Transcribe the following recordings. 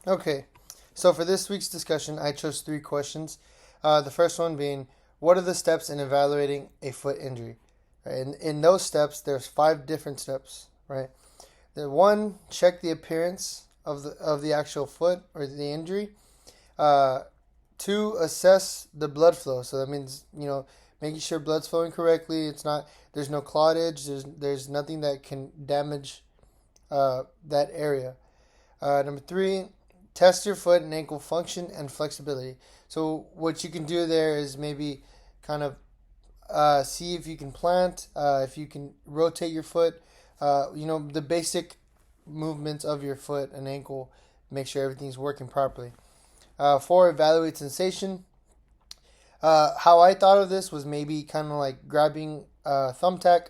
Okay, so for this week's discussion, I chose three questions. The first one being, what are the steps in evaluating a foot injury? Right? In those steps, there's five different steps. Right. The one, check the appearance of the actual foot or the injury. Uh, Two, assess the blood flow. So that means making sure blood's flowing correctly. It's not There's no clottage. There's nothing that can damage that area. Number three, test your foot and ankle function and flexibility. So what you can do there is maybe kind of see if you can plant, if you can rotate your foot, the basic movements of your foot and ankle, make sure everything's working properly. Four, evaluate sensation. How I thought of this was maybe kind of like grabbing a thumbtack,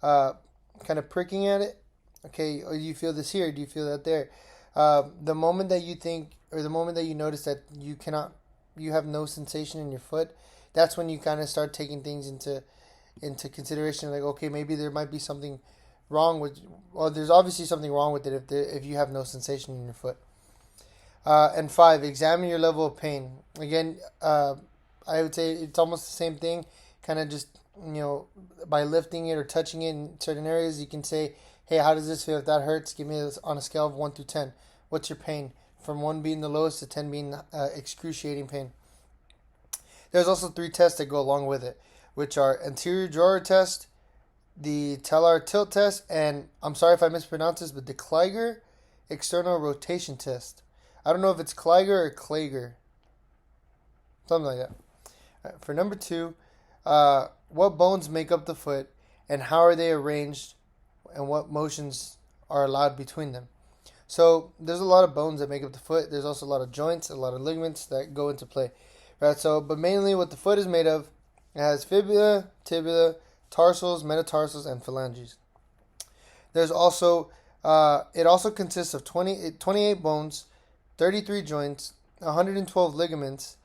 kind of pricking at it. Okay, or do you feel this here? Do you feel that there? The moment that you think, or the moment that you notice that you have no sensation in your foot, that's when you kind of start taking things into consideration. Like, okay, maybe there might be something wrong with, well, there's obviously something wrong with it if you have no sensation in your foot. And five, examine your level of pain. Again, I would say it's almost the same thing. Kind of just, by lifting it or touching it in certain areas, you can say, hey, how does this feel? If that hurts, give me this on a scale of 1 through 10. What's your pain? From 1 being the lowest to 10 being excruciating pain. There's also three tests that go along with it, which are anterior drawer test, the talar tilt test, and I'm sorry if I mispronounce this, but the Kliger external rotation test. I don't know if it's Kliger or Klager. Something like that. All right, for number two, what bones make up the foot and how are they arranged and what motions are allowed between them? So there's a lot of bones that make up the foot. There's also a lot of joints, a lot of ligaments that go into play. Right, so, but mainly what the foot is made of, it has fibula, tibia, tarsals, metatarsals, and phalanges. There's also, it also consists of 28 bones, 33 joints, 112 ligaments,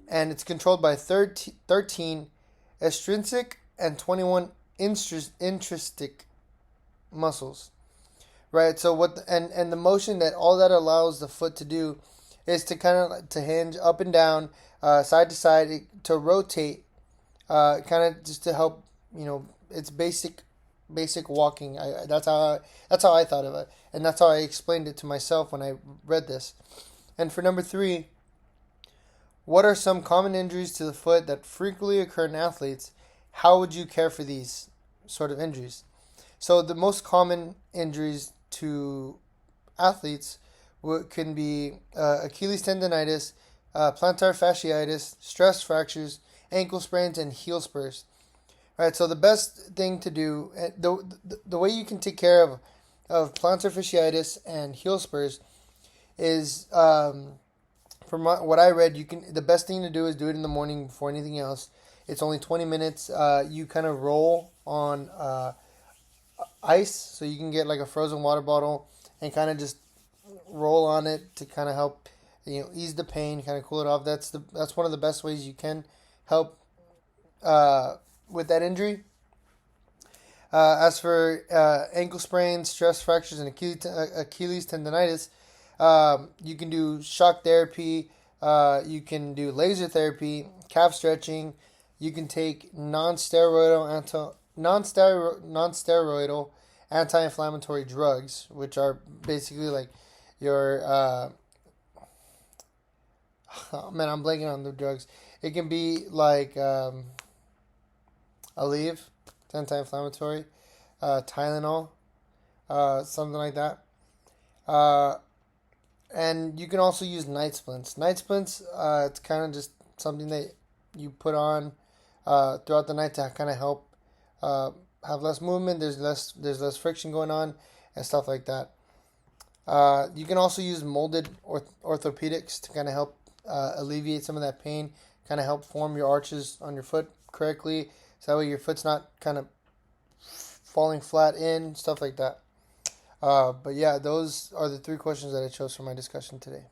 and it's controlled by 13 extrinsic and 21 intrinsic muscles. Right, so and the motion that all that allows the foot to do is to kind of to hinge up and down, side to side, to rotate, kind of just to help, it's basic walking. That's how I thought of it, and that's how I explained it to myself when I read this. And for number three, what are some common injuries to the foot that frequently occur in athletes? How would you care for these sort of injuries? So the most common injuries to athletes can be Achilles tendonitis, plantar fasciitis, stress fractures, ankle sprains, and heel spurs. All right, so the best thing to do, the way you can take care of plantar fasciitis and heel spurs is, from what I read, the best thing to do is do it in the morning before anything else. It's only 20 minutes. You kind of roll on ice, so you can get like a frozen water bottle and kind of just roll on it to kind of help ease the pain, kind of cool it off. That's one of the best ways you can help with that injury. As for ankle sprains, stress fractures, and Achilles tendonitis, you can do shock therapy. You can do laser therapy, calf stretching. You can take non-steroidal anti-inflammatory drugs, which are basically like your oh man, I'm blanking on the drugs. It can be like Aleve, it's anti-inflammatory, Tylenol, something like that. And you can also use night splints. Night splints, it's kind of just something that you put on throughout the night to kind of help have less movement. There's less friction going on and stuff like that. You can also use molded orthopedics to kind of help alleviate some of that pain, kind of help form your arches on your foot correctly, so that way your foot's not kind of falling flat in, stuff like that. But yeah, those are the three questions that I chose for my discussion today.